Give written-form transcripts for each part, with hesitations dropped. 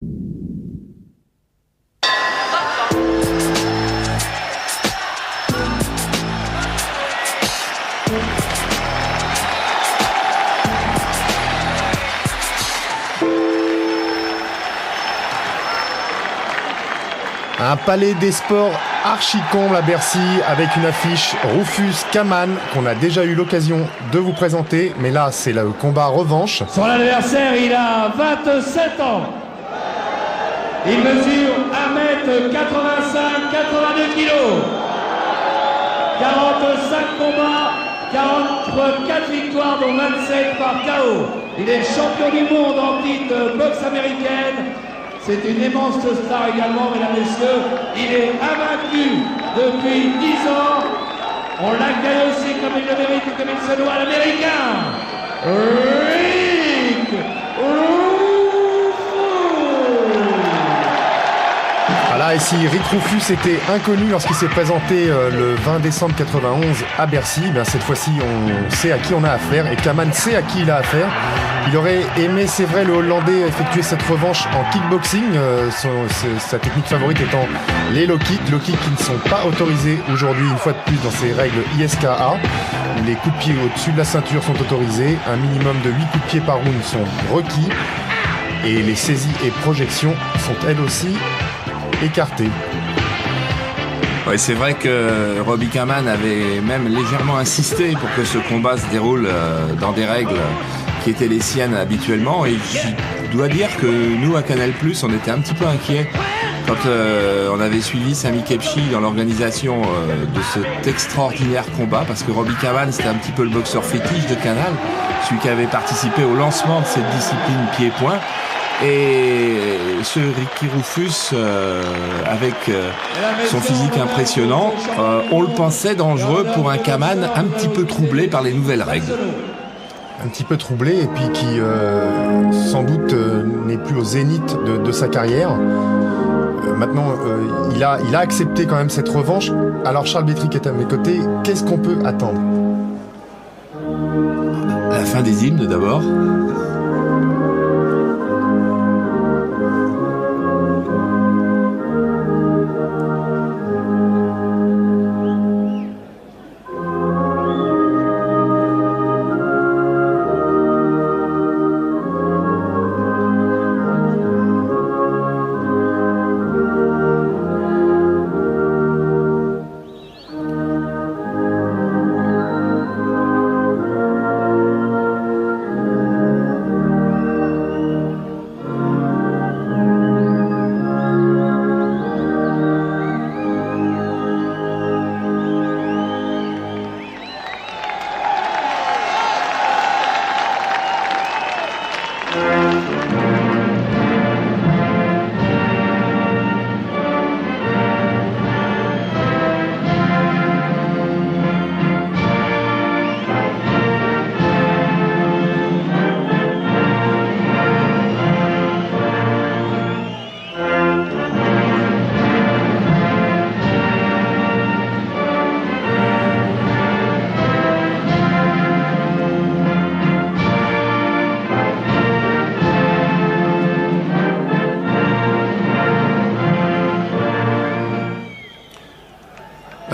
Un palais des sports archi-comble à Bercy avec une affiche Rufus Kaman qu'on a déjà eu l'occasion de vous présenter, mais là c'est le combat revanche. Son adversaire, il a 27 ans. Il mesure 1m85, 82 kg. 45 combats, 44 victoires dont 27 par KO. Il est champion du monde en titre de boxe américaine. C'est une immense star également, mesdames et messieurs. Il est invaincu depuis 10 ans. On l'accueille aussi comme il le mérite et comme il se doit à l'américain. Rick Rufus. Voilà, ici Rick Rufus était inconnu lorsqu'il s'est présenté le 20 décembre 91 à Bercy. Ben, cette fois-ci, on sait à qui on a affaire et Kaman sait à qui il a affaire. Il aurait aimé, c'est vrai, le Hollandais effectuer cette revanche en kickboxing, sa technique favorite étant les low kicks qui ne sont pas autorisés aujourd'hui une fois de plus dans ces règles ISKA. Les coups de pied au-dessus de la ceinture sont autorisés, un minimum de 8 coups de pied par round sont requis et les saisies et projections sont elles aussi écartées. Ouais, c'est vrai que Robbie Kaman avait même légèrement insisté pour que ce combat se déroule dans des règles qui étaient les siennes habituellement, et je dois dire que nous à Canal+, on était un petit peu inquiets quand on avait suivi Sami Khedji dans l'organisation de cet extraordinaire combat, parce que Robbie Kaman c'était un petit peu le boxeur fétiche de Canal, celui qui avait participé au lancement de cette discipline pied-point, et ce Ricky Rufus avec son physique impressionnant, on le pensait dangereux pour un Kaman un petit peu troublé par les nouvelles règles. Un petit peu troublé et puis qui sans doute n'est plus au zénith de sa carrière. Maintenant, il a accepté quand même cette revanche. Alors Charles Bétric est à mes côtés. Qu'est-ce qu'on peut attendre ? La fin des hymnes d'abord.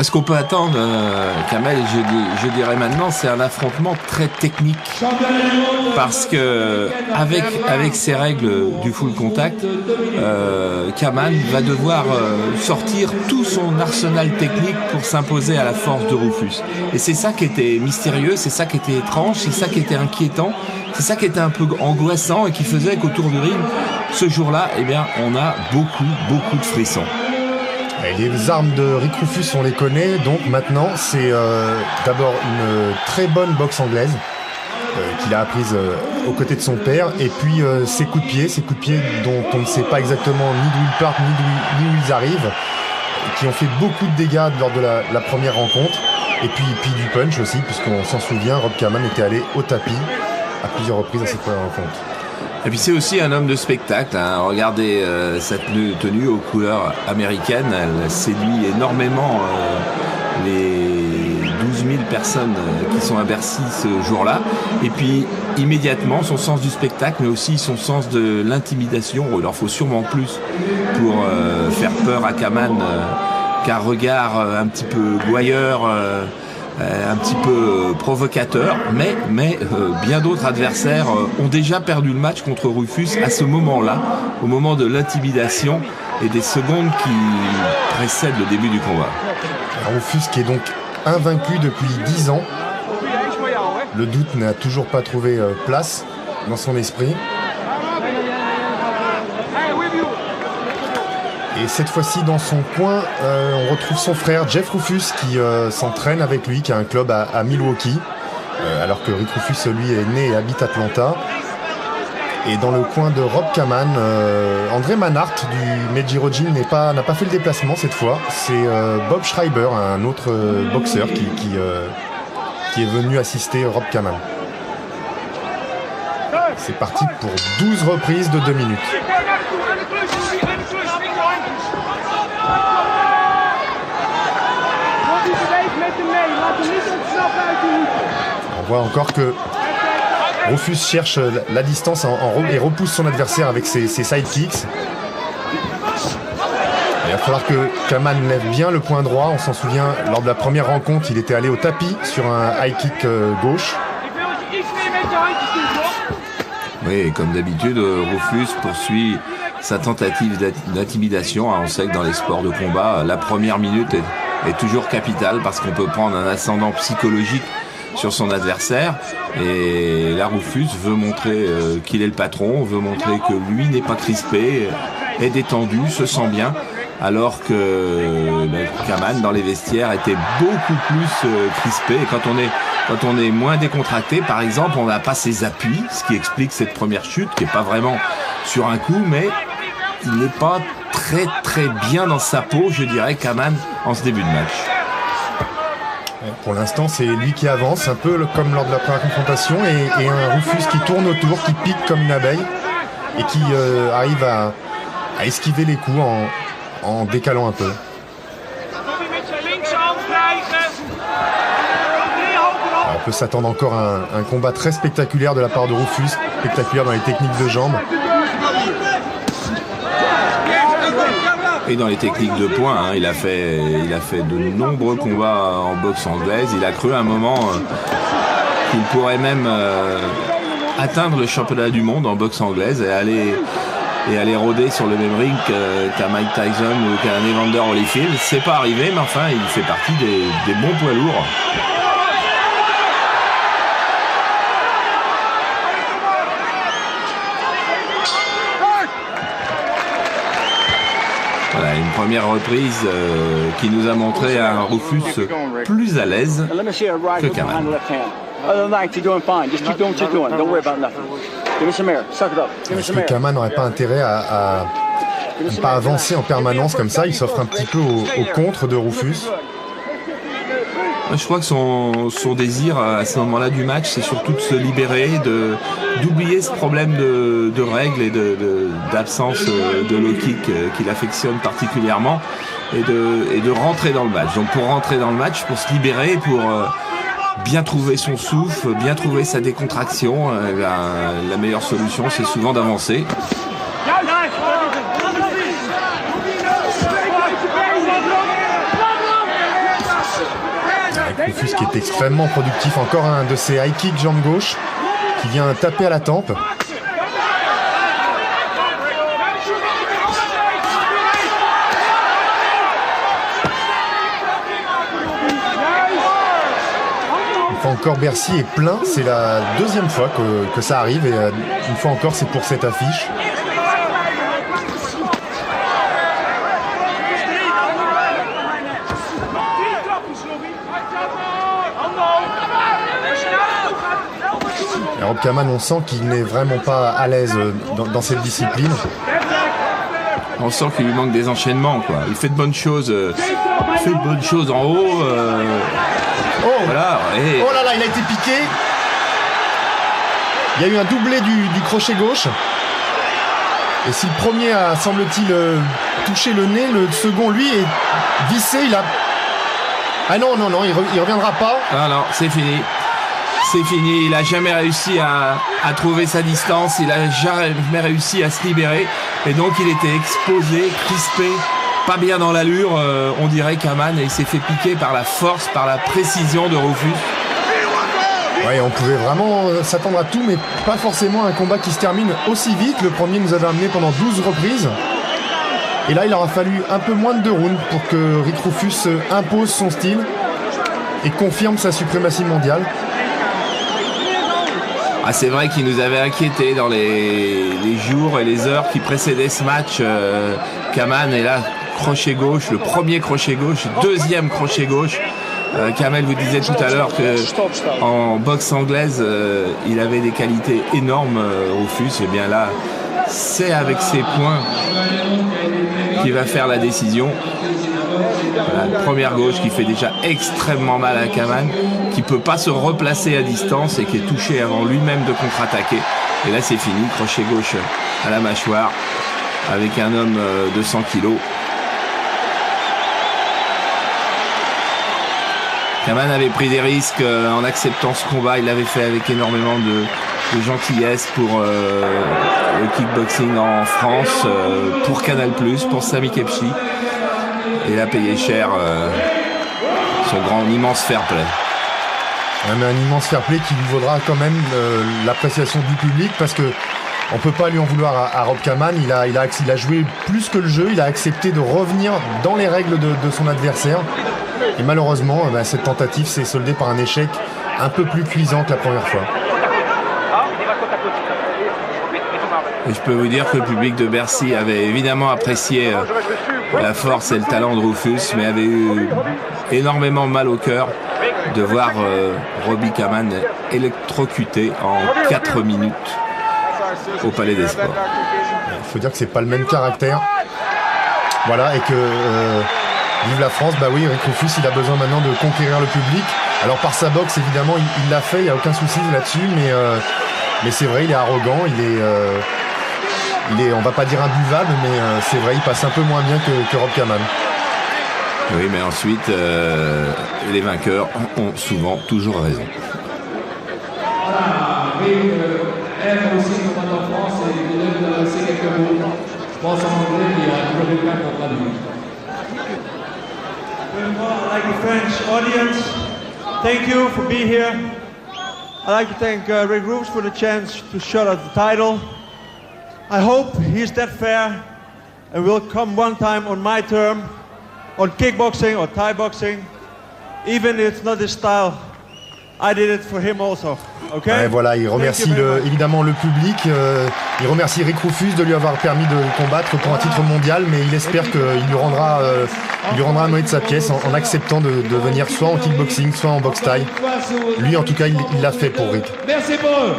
Ce qu'on peut attendre, Kamel, je dirais maintenant, c'est un affrontement très technique. Parce que avec ces règles du full contact, Kaman va devoir sortir tout son arsenal technique pour s'imposer à la force de Rufus. Et c'est ça qui était mystérieux, c'est ça qui était étrange, c'est ça qui était inquiétant, c'est ça qui était un peu angoissant et qui faisait qu'autour du ring, ce jour-là, eh bien, on a beaucoup de frissons. Les armes de Rick Rufus, on les connaît, donc maintenant c'est d'abord une très bonne boxe anglaise qu'il a apprise aux côtés de son père, et puis ses coups de pied dont on ne sait pas exactement ni d'où ils partent ni où ils arrivent, qui ont fait beaucoup de dégâts lors de la première rencontre, et puis du punch aussi, puisqu'on s'en souvient, Rob Kaman était allé au tapis à plusieurs reprises à cette première rencontre. Et puis c'est aussi un homme de spectacle, hein. Regardez cette tenue aux couleurs américaines, elle séduit énormément les 12 000 personnes qui sont à Bercy ce jour-là. Et puis, immédiatement, son sens du spectacle, mais aussi son sens de l'intimidation. Il en faut sûrement plus pour faire peur à Kaman, qu'un regard un petit peu gouailleur, un petit peu provocateur, mais bien d'autres adversaires ont déjà perdu le match contre Rufus à ce moment-là, au moment de l'intimidation et des secondes qui précèdent le début du combat. Rufus qui est donc invaincu depuis 10 ans. Le doute n'a toujours pas trouvé place dans son esprit. Et cette fois-ci, dans son coin, on retrouve son frère Jeff Rufus qui s'entraîne avec lui, qui a un club à Milwaukee, alors que Rick Rufus, lui, est né et habite Atlanta. Et dans le coin de Rob Kaman, André Manhart du Meiji Jin n'a pas fait le déplacement cette fois. C'est Bob Schreiber, un autre boxeur qui est venu assister Rob Kaman. C'est parti pour 12 reprises de 2 minutes. On voit encore que Rufus cherche la distance et repousse son adversaire avec ses sidekicks. Il va falloir que Kaman lève bien le poing droit. On s'en souvient, lors de la première rencontre, il était allé au tapis sur un high kick gauche. Oui, comme d'habitude, Rufus poursuit sa tentative d'intimidation. On sait que dans les sports de combat, la première minute est toujours capitale parce qu'on peut prendre un ascendant psychologique sur son adversaire. Et là, Rufus veut montrer qu'il est le patron, veut montrer que lui n'est pas crispé, est détendu, se sent bien, alors que Kaman, dans les vestiaires, était beaucoup plus crispé. Et quand on est moins décontracté, par exemple, on n'a pas ses appuis, ce qui explique cette première chute, qui n'est pas vraiment sur un coup, mais il n'est pas très très bien dans sa peau, je dirais, Kaman, en ce début de match. Pour l'instant, c'est lui qui avance, un peu comme lors de la première confrontation, et un Rufus qui tourne autour, qui pique comme une abeille, et qui arrive à esquiver les coups en décalant un peu. Alors, on peut s'attendre encore à un combat très spectaculaire de la part de Rufus, spectaculaire dans les techniques de jambes. Et dans les techniques de poing, il a fait de nombreux combats en boxe anglaise. Il a cru à un moment qu'il pourrait même atteindre le championnat du monde en boxe anglaise et aller rôder sur le même ring qu'à Mike Tyson ou qu'à Evander Holyfield. C'est pas arrivé, mais enfin, il fait partie des bons poids lourds. Voilà, une première reprise qui nous a montré un Rufus plus à l'aise que Kaman. Est-ce que Kaman n'aurait pas intérêt à ne pas avancer en permanence comme ça? Il s'offre un petit peu au contre de Rufus. Je crois que son désir à ce moment-là du match, c'est surtout de se libérer, d'oublier ce problème de règles et d'absence de low kick qu'il affectionne particulièrement et de rentrer dans le match. Donc pour rentrer dans le match, pour se libérer, pour bien trouver son souffle, bien trouver sa décontraction, la meilleure solution, c'est souvent d'avancer. Rufus qui est extrêmement productif, encore un de ses high kicks jambe gauche qui vient taper à la tempe. Une fois encore, Bercy est plein, c'est la deuxième fois que ça arrive et une fois encore c'est pour cette affiche. Rob Kaman, on sent qu'il n'est vraiment pas à l'aise dans cette discipline. On sent qu'il lui manque des enchaînements, quoi. Il fait de bonnes choses, en haut. Voilà. Et... Oh là là, il a été piqué. Il y a eu un doublé du crochet gauche. Et si le premier a, semble-t-il, touché le nez, le second, lui, est vissé. Ah non, il reviendra pas. Ah non, c'est fini. C'est fini. Il a jamais réussi à trouver sa distance. Il a jamais réussi à se libérer. Et donc, il était exposé, crispé, pas bien dans l'allure, on dirait, Kaman. Et il s'est fait piquer par la force, par la précision de Rufus. Ouais, on pouvait vraiment s'attendre à tout, mais pas forcément à un combat qui se termine aussi vite. Le premier nous avait amené pendant 12 reprises. Et là, il aura fallu un peu moins de 2 rounds pour que Rick Rufus impose son style et confirme sa suprématie mondiale. Ah, c'est vrai qu'il nous avait inquiétés dans les jours et les heures qui précédaient ce match. Kaman, et là, crochet gauche, le premier crochet gauche, deuxième crochet gauche. Kamel vous disait tout à l'heure qu'en boxe anglaise, il avait des qualités énormes, Rufus. Et bien là, c'est avec ses points qu'il va faire la décision. La première gauche qui fait déjà extrêmement mal à Kaman, qui peut pas se replacer à distance et qui est touché avant lui-même de contre-attaquer. Et là, c'est fini, crochet gauche à la mâchoire avec un homme de 100 kilos. Kaman avait pris des risques en acceptant ce combat. Il l'avait fait avec énormément de gentillesse pour le kickboxing en France, pour Canal+, pour Sami Khedji. Et il a payé cher son immense fair play. Mais un immense fair play qui lui vaudra quand même l'appréciation du public, parce que on peut pas lui en vouloir à Rob Kaman. Il a joué plus que le jeu. Il a accepté de revenir dans les règles de son adversaire. Et malheureusement, cette tentative s'est soldée par un échec un peu plus cuisant que la première fois. Et je peux vous dire que le public de Bercy avait évidemment apprécié la force et le talent de Rufus, mais avait eu énormément mal au cœur de voir Robbie Kaman électrocuté en 4 minutes au Palais des Sports. Il faut dire que c'est pas le même caractère. Voilà, et que vive la France, bah oui, Rick Rufus, il a besoin maintenant de conquérir le public. Alors par sa boxe, évidemment, il l'a fait, il n'y a aucun souci là-dessus, mais c'est vrai, il est arrogant, il est, on va pas dire imbuvable, mais c'est vrai, il passe un peu moins bien que Rob Kaman. Oui, mais ensuite, les vainqueurs ont souvent toujours raison. Rick aime aussi combattre en France et il aime adresser quelques mots. Je pense en anglais, il y a toujours quelqu'un pour traduire. I'd like the French audience, thank you for being here. I'd like to thank Rick Rufus for the chance to shut out the title. I hope he's that fair and will come one time on my term, on kickboxing or Thai boxing, even if it's not his style. I did it for him also. Okay? Ouais, voilà, il remercie évidemment le public. Il remercie Rick Rufus de lui avoir permis de combattre pour un titre mondial, mais il espère qu'il lui rendra la monnaie de sa pièce en acceptant de venir soit en kickboxing, soit en boxe thaï. Lui, en tout cas, il l'a fait pour Rick. Merci pour eux.